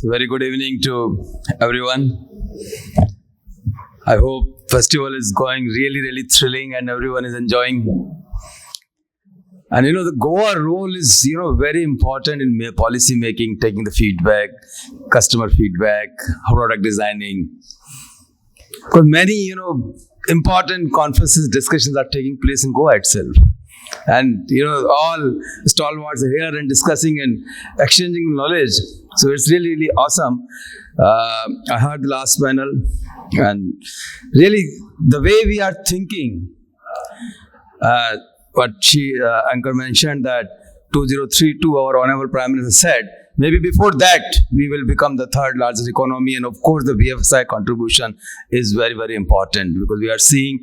Very good evening to everyone. I hope festival is going really thrilling and everyone is enjoying. And the Goa role is very important in policy making, taking the feedback, customer feedback, product designing. Because many important conferences, discussions are taking place in Goa itself. And all stalwarts are here and discussing and exchanging knowledge. So it's really awesome. I heard the last panel, and really the way we are thinking, what anchor mentioned that 2032 our honorable Prime Minister said, maybe before that we will become the third largest economy, and of course the BFSI contribution is very important, because we are seeing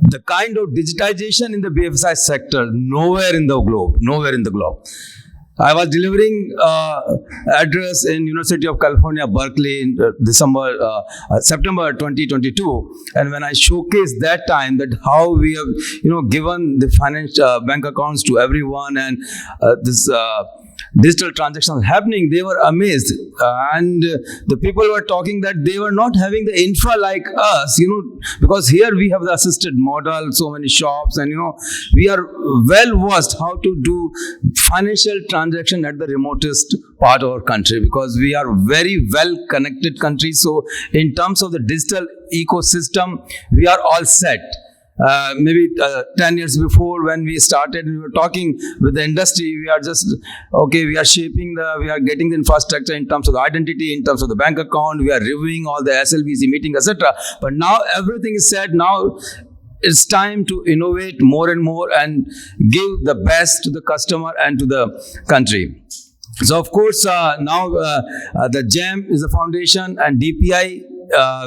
the kind of digitization in the BFSI sector nowhere in the globe. I was delivering address in University of California, Berkeley in September 2022, and when I showcased that time that how we have given the financial bank accounts to everyone, and this digital transactions happening, they were amazed. And the people were talking that they were not having the infra like us, because here we have the assisted model, so many shops, and we are well versed how to do financial transaction at the remotest part of our country, because we are very well connected country. So in terms of the digital ecosystem, we are all set. Maybe 10 years before, when we started, we were talking with the industry, we are just, we are getting the infrastructure in terms of the identity, in terms of the bank account, we are reviewing all the SLBC meetings, etc. But now everything is set. Now it's time to innovate more and more and give the best to the customer and to the country. So of course, now the GEM is the foundation, and DPI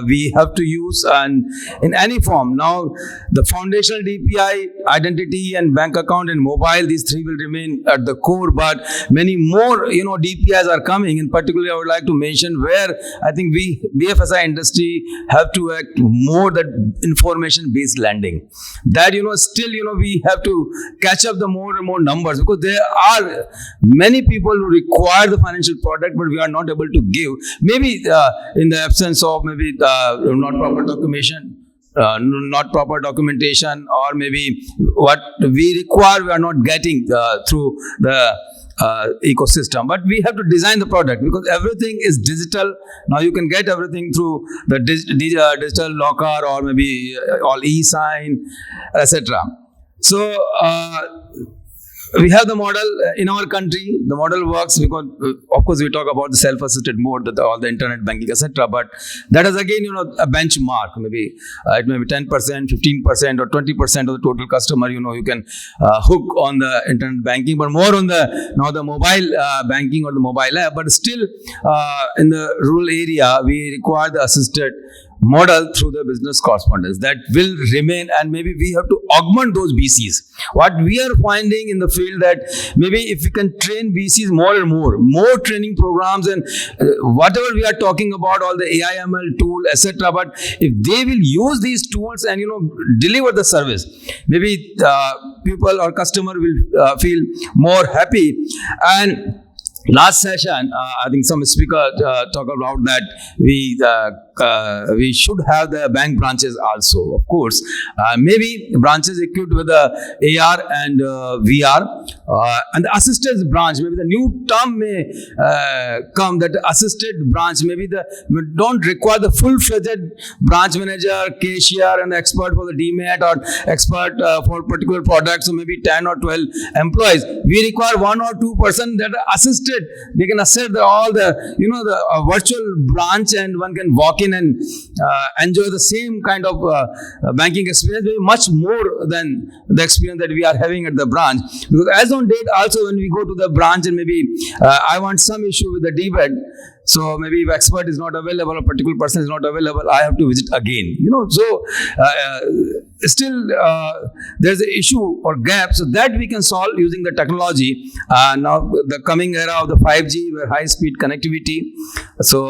we have to use, and in any form. Now the foundational DPI, identity and bank account and mobile, these three will remain at the core, but many more DPIs are coming. In particular, I would like to mention where I think we BFSI industry have to act more that information based lending, that still we have to catch up the more and more numbers, because there are many people who require the financial product, but we are not able to give, maybe in the absence of maybe not proper documentation, or maybe what we require we are not getting through the ecosystem. But we have to design the product, because everything is digital. Now you can get everything through the digital locker, or maybe all e-sign, etc. So we have the model in our country. The model works because, of course, we talk about the self-assisted mode, all the internet banking, etc. But that is again, a benchmark. Maybe it may be 10%, 15%, or 20% of the total customer. You can hook on the internet banking, but more on the mobile banking or the mobile app. But still, in the rural area, we require the assisted model through the business correspondence. That will remain, and maybe we have to augment those BCs. What we are finding in the field, that maybe if we can train BCs more and more training programs, and whatever we are talking about, all the AI/ML tool, etc. But if they will use these tools and deliver the service, maybe people or customer will feel more happy. And last session, I think some speaker talk about that we should have the bank branches also. Of course, maybe branches equipped with the AR and VR, and the assisted branch. Maybe the new term may come, that assisted branch. Maybe we don't require the full-fledged branch manager, cashier, and the expert for the DMAT, or expert for particular products. So maybe 10 or 12 employees. We require 1 or 2 person that are assisted. They can assist all the the virtual branch, and one can walk in and enjoy the same kind of banking experience, maybe much more than the experience that we are having at the branch. Because as on date, also when we go to the branch, and maybe I want some issue with the debit, so maybe if expert is not available, a particular person is not available, I have to visit again. So still there's an issue or gap, so that we can solve using the technology. Now the coming era of the 5G, where high speed connectivity, so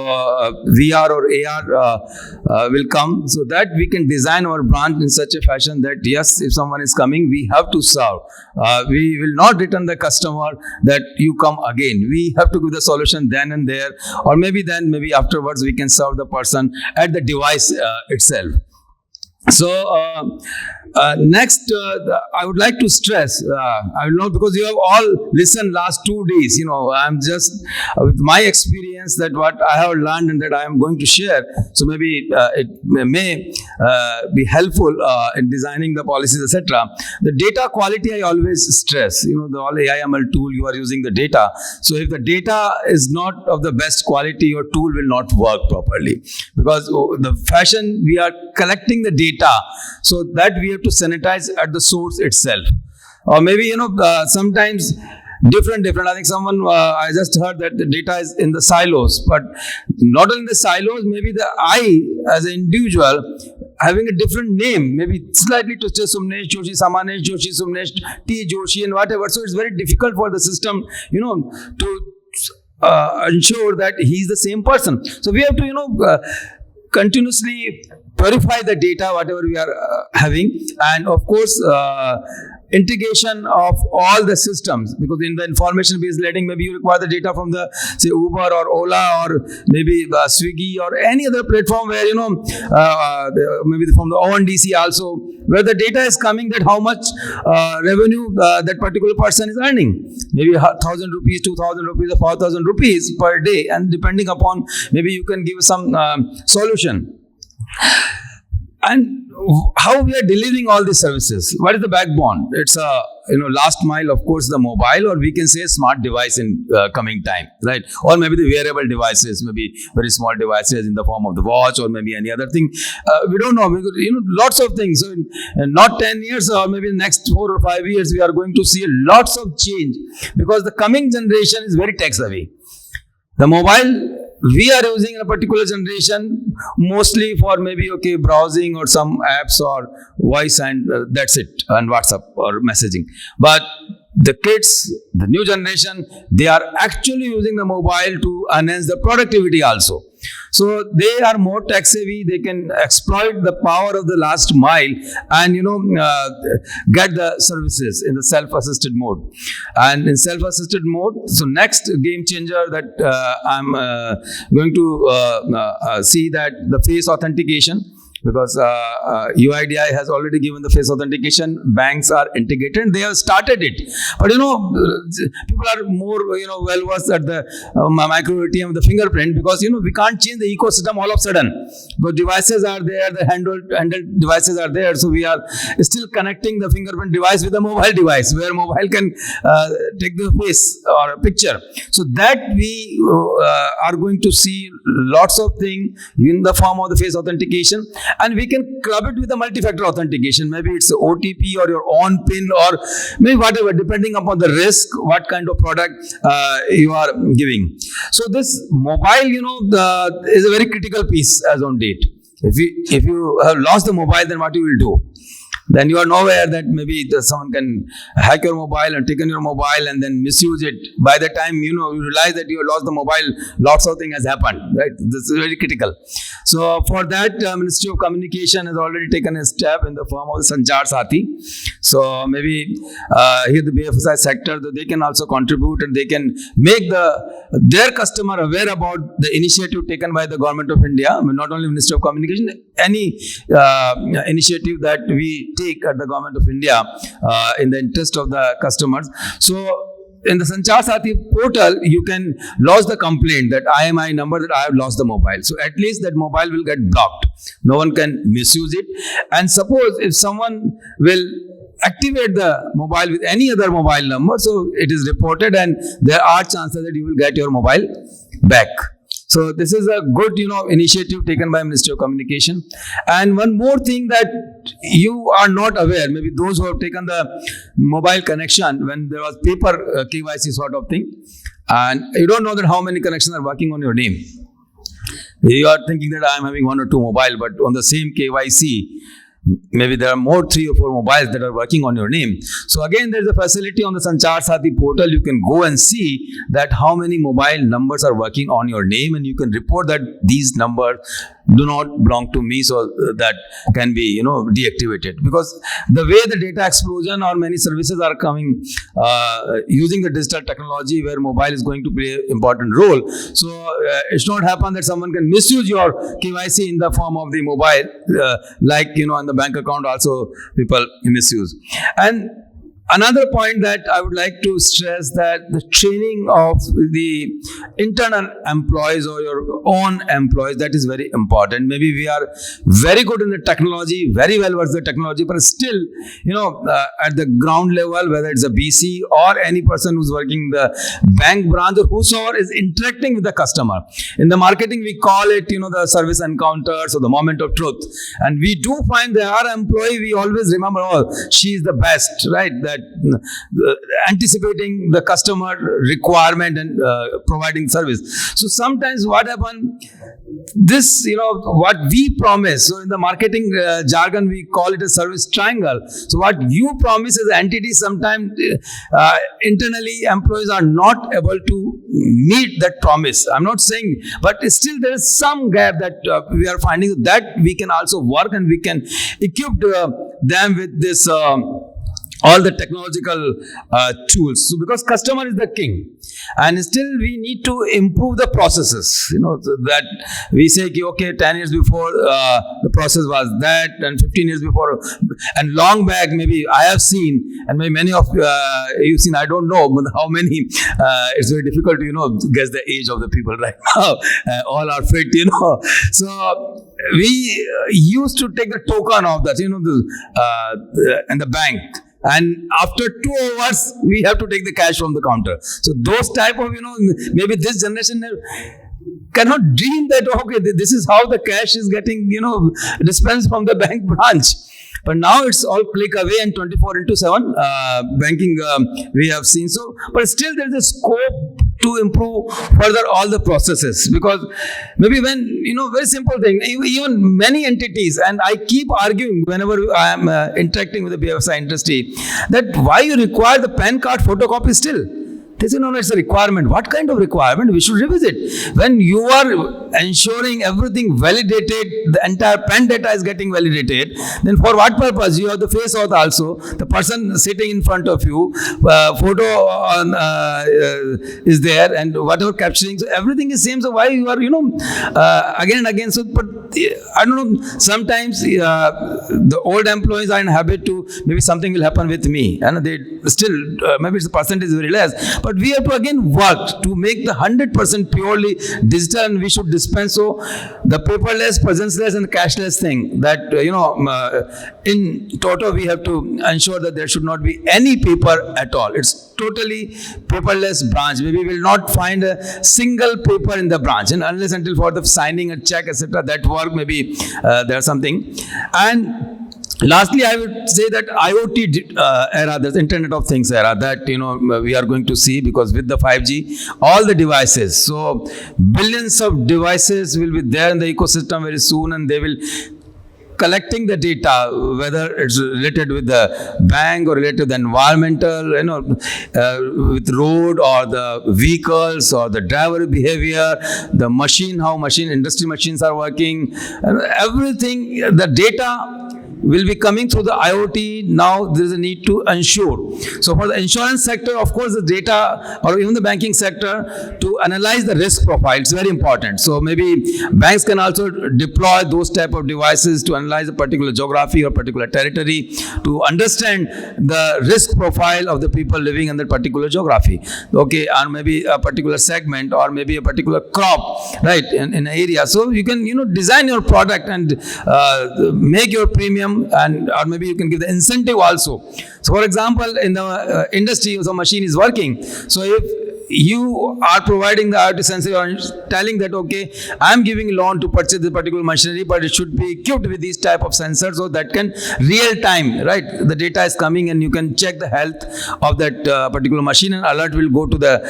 VR or AR will come, so that we can design our branch in such a fashion that yes, if someone is coming, we have to serve. We will not return the customer that you come again. We have to give the solution then and there, or maybe afterwards we can serve the person at the device itself. So next, I would like to stress, I will not, because you have all listened last 2 days, I'm just with my experience that what I have learned and that I am going to share. So maybe it may be helpful in designing the policies, etc. The data quality I always stress, the all AI/ML tool, you are using the data. So if the data is not of the best quality, your tool will not work properly, because the fashion we are collecting the data, so that we have to sanitize at the source itself. Or maybe sometimes different. I think someone, I just heard that the data is in the silos, but not only the silos, maybe the I as an individual having a different name, maybe slightly twisted, Sumnesh Joshi, Samanesh Joshi, Sumnesh T Joshi, and whatever. So it's very difficult for the system, to ensure that he's the same person. So we have to, continuously purify the data, whatever we are having, and of course, integration of all the systems, because in the information based lending, maybe you require the data from the, say, Uber or Ola or maybe Swiggy or any other platform where, maybe from the ONDC also, where the data is coming, that how much revenue that particular person is earning. Maybe 1,000 rupees, 2,000 rupees, or 4,000 rupees per day, and depending upon, maybe you can give some solution. And how we are delivering all these services, what is the backbone? It's a last mile, of course, the mobile, or we can say smart device in coming time, right? Or maybe the wearable devices, maybe very small devices in the form of the watch, or maybe any other thing. We don't know, because, lots of things. So in not 10 years, or maybe next 4 or 5 years, we are going to see lots of change, because the coming generation is very tech savvy. The mobile we are using in a particular generation mostly for maybe browsing or some apps or voice, and that's it, and WhatsApp or messaging. But the kids, the new generation, they are actually using the mobile to enhance the productivity also. So they are more tech savvy. They can exploit the power of the last mile and get the services in the self-assisted mode. And in self-assisted mode, so next game changer that I'm going to see, that the face authentication. Because UIDAI has already given the face authentication, banks are integrated, and they have started it. But people are more well versed at the micro ATM, the fingerprint, because we can't change the ecosystem all of a sudden. But devices are there, the handheld devices are there, so we are still connecting the fingerprint device with the mobile device, where mobile can take the face or a picture. So that we are going to see lots of things in the form of the face authentication. And we can club it with the multi-factor authentication. Maybe it's OTP or your own PIN, or maybe whatever, depending upon the risk, what kind of product you are giving. So this mobile, is a very critical piece as on date. If you have lost the mobile, then what you will do? Then you are nowhere that maybe someone can hack your mobile and take on your mobile and then misuse it. By the time you realize that you have lost the mobile, lots of things has happened, right? This is very critical. So for that, Ministry of Communication has already taken a step in the form of the Sanchar Sathi. So maybe here the BFSI sector, they can also contribute, and they can make their customer aware about the initiative taken by the Government of India. I mean, not only Ministry of Communication, any initiative that we take at the Government of India in the interest of the customers. So in the Sanchar Sathi portal, you can lodge the complaint that IMI number that I have lost the mobile. So at least that mobile will get blocked. No one can misuse it. And suppose if someone will activate the mobile with any other mobile number, so it is reported, and there are chances that you will get your mobile back. So this is a good, initiative taken by Ministry of Communication. And one more thing that you are not aware, maybe those who have taken the mobile connection when there was paper KYC sort of thing, and you don't know that how many connections are working on your name. You are thinking that I am having 1 or 2 mobile, but on the same KYC, maybe there are more 3 or 4 mobiles that are working on your name. So again, there's a facility on the Sanchar Sathi portal. You can go and see that how many mobile numbers are working on your name, and you can report that these numbers do not belong to me, so that can be deactivated. Because the way the data explosion or many services are coming using the digital technology, where mobile is going to play an important role. So it's not happen that someone can misuse your KYC in the form of the mobile, like in the bank account also people misuse. And another point that I would like to stress, that the training of the internal employees or your own employees, that is very important. Maybe we are very good in the technology, very well versed in the technology, but still, at the ground level, whether it's a BC or any person who's working in the bank branch or whosoever is interacting with the customer. In the marketing, we call it, the service encounters or the moment of truth. And we do find that our employee, we always remember, oh, she is the best, right? That anticipating the customer requirement and providing service. So sometimes what happens, this what we promise, so in the marketing jargon we call it a service triangle. So what you promise as an entity, sometimes internally employees are not able to meet that promise. I'm not saying, but still there is some gap that we are finding, that we can also work and we can equip them with this all the technological tools. So because customer is the king, and still we need to improve the processes. So that we say, okay, 10 years before the process was that, and 15 years before, and long back, maybe I have seen, and maybe many of you've seen, I don't know how many. It's very difficult to guess the age of the people right now. All are fit, So we used to take the token of that, in the bank. And after 2 hours, we have to take the cash from the counter. So those type of, maybe this generation cannot dream that, okay, this is how the cash is getting, dispensed from the bank branch. But now it's all click away and 24/7 banking we have seen. So, but still there is a scope to improve further all the processes, because maybe when, very simple thing, even many entities, and I keep arguing whenever I am interacting with the BFSI industry, that why you require the PAN card photocopy still. They say, no, it's a requirement. What kind of requirement? We should revisit. When you are ensuring everything validated, the entire PAN data is getting validated, then for what purpose? You have the face auth also. The person sitting in front of you, photo is there, and whatever capturing. So everything is same. So why you are, again and again. So, but I don't know, sometimes the old employees are in habit to, maybe something will happen with me. And they still, maybe the percentage is very less. But we have to again work to make the 100% purely digital, and we should dispense so the paperless, presenceless, and cashless thing. That in total we have to ensure that there should not be any paper at all. It's totally paperless branch. Maybe we will not find a single paper in the branch, and unless until for the signing a check, etc. That work maybe there's something. And lastly, I would say that IoT era, the Internet of Things era, that we are going to see, because with the 5G, all the devices, so billions of devices will be there in the ecosystem very soon, and they will collecting the data, whether it's related with the bank or related to the environmental, with road or the vehicles or the driver behavior, the machine, how industry machines are working, everything, the data will be coming through the IoT. Now there is a need to ensure. So for the insurance sector, of course, the data, or even the banking sector, to analyze the risk profile, it's very important. So maybe banks can also deploy those type of devices to analyze a particular geography or particular territory, to understand the risk profile of the people living in that particular geography. Okay, or maybe a particular segment, or maybe a particular crop, right, in an area. So you can, design your product and make your premium, and or maybe you can give the incentive also. So for example, in the industry, so machine is working. So if you are providing the IoT sensor, or telling that, okay, I am giving a loan to purchase this particular machinery, but it should be equipped with these type of sensors, so that can real time, right, the data is coming and you can check the health of that particular machine, and alert will go to the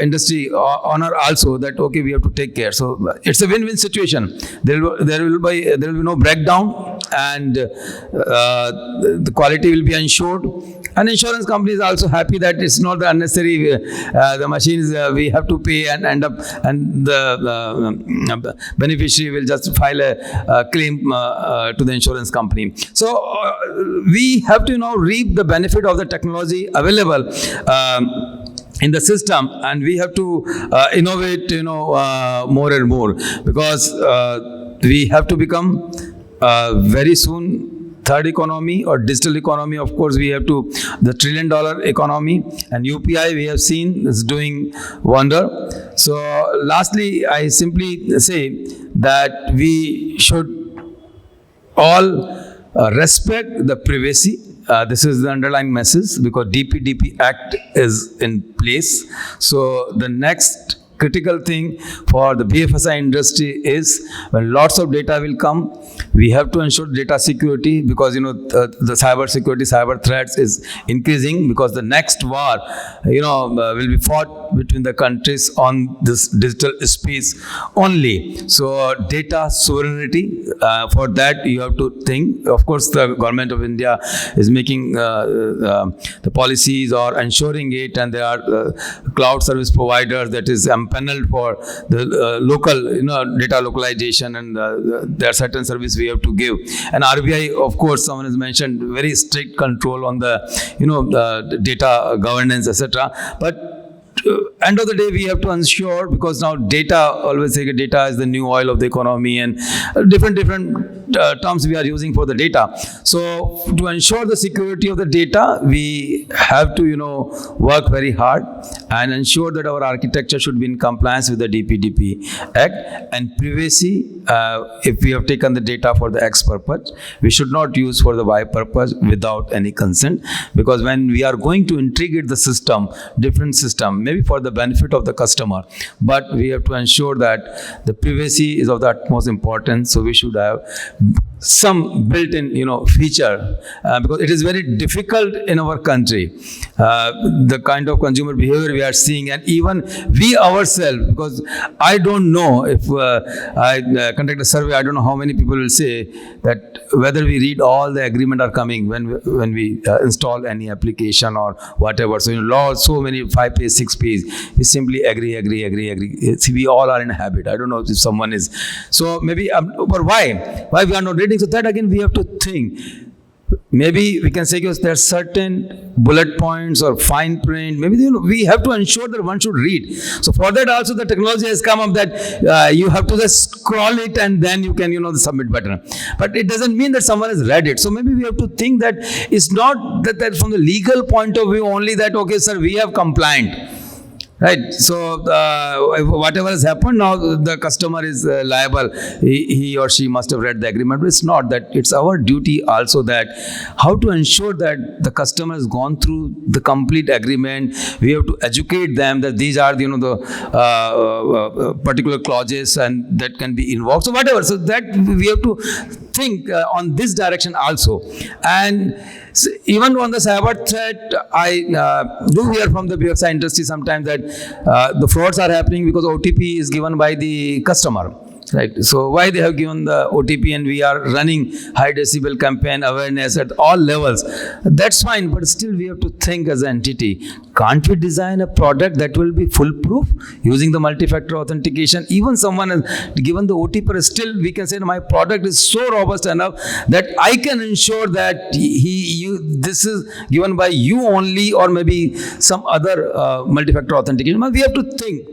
industry owner also, that okay, we have to take care. So it's a win-win situation. There will be no breakdown, and the quality will be ensured. And insurance company is also happy that it's not the unnecessary the machines we have to pay and end up, and the beneficiary will just file a claim to the insurance company. So we have to reap the benefit of the technology available in the system, and we have to innovate more and more, because we have to become very soon third economy or digital economy. Of course, we have to the $1 trillion economy, and UPI we have seen is doing wonder. So lastly, I simply say that we should all respect the privacy. This is the underlying message, because DPDP Act is in place. So the next critical thing for the BFSI industry is, when lots of data will come, we have to ensure data security, because the cyber security, cyber threats is increasing, because the next war will be fought between the countries on this digital space only. So data sovereignty, for that you have to think. Of course, the government of India is making the policies or ensuring it, and there are cloud service providers that is empaneled for the local data localization, and there are certain service we have to give. And RBI, of course, someone has mentioned, very strict control on the the data governance, etc. But end of the day, we have to ensure, because now data, always say data is the new oil of the economy, and different terms we are using for the data. So to ensure the security of the data, we have to work very hard and ensure that our architecture should be in compliance with the DPDP Act. And privacy, if we have taken the data for the X purpose, we should not use for the Y purpose without any consent, because when we are going to integrate the system, different system, maybe for the benefit of the customer, but we have to ensure that the privacy is of the utmost importance. So we should have some built-in feature, because it is very difficult in our country, the kind of consumer behavior we are seeing, and even we ourselves, because I don't know if I conduct a survey, I don't know how many people will say that whether we read all the agreement are coming when we install any application or whatever. So law, so many 5 page, 6 page, we simply agree. See, we all are in a habit. I don't know if someone is. So maybe, but why we are not reading? So that again we have to think. Maybe we can say, because there are certain bullet points or fine print, maybe we have to ensure that one should read. So for that also the technology has come up that you have to just scroll it and then you can the submit button. But it doesn't mean that someone has read it. So maybe we have to think that it's not that from the legal point of view only, that okay sir, we have compliant. Right. So whatever has happened, now the customer is liable. He or she must have read the agreement. But it's not that. It's our duty also that how to ensure that the customer has gone through the complete agreement. We have to educate them that these are the particular clauses and that can be invoked. So whatever. So that we have to think on this direction also. And even on the cyber threat, I do hear from the BFSI industry sometimes that the frauds are happening because OTP is given by the customer. Right. So why they have given the OTP, and we are running high decibel campaign awareness at all levels. That's fine, but still we have to think as an entity. Can't we design a product that will be foolproof using the multi-factor authentication? Even someone has given the OTP, but still we can say my product is so robust enough that I can ensure that this is given by you only, or maybe some other multi-factor authentication. But we have to think.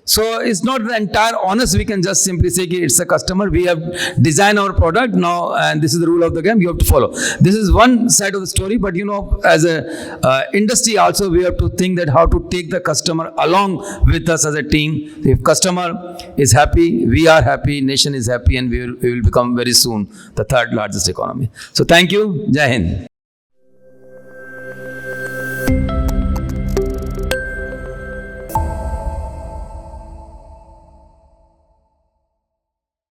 So it's not the entire honest. We can just simply say it's a customer. We have designed our product now, and this is the rule of the game. You have to follow. This is one side of the story, but as a industry also, we have to think that how to take the customer along with us as a team. If customer is happy, we are happy, nation is happy, and we will become very soon the third largest economy. So thank you. Jai Hind.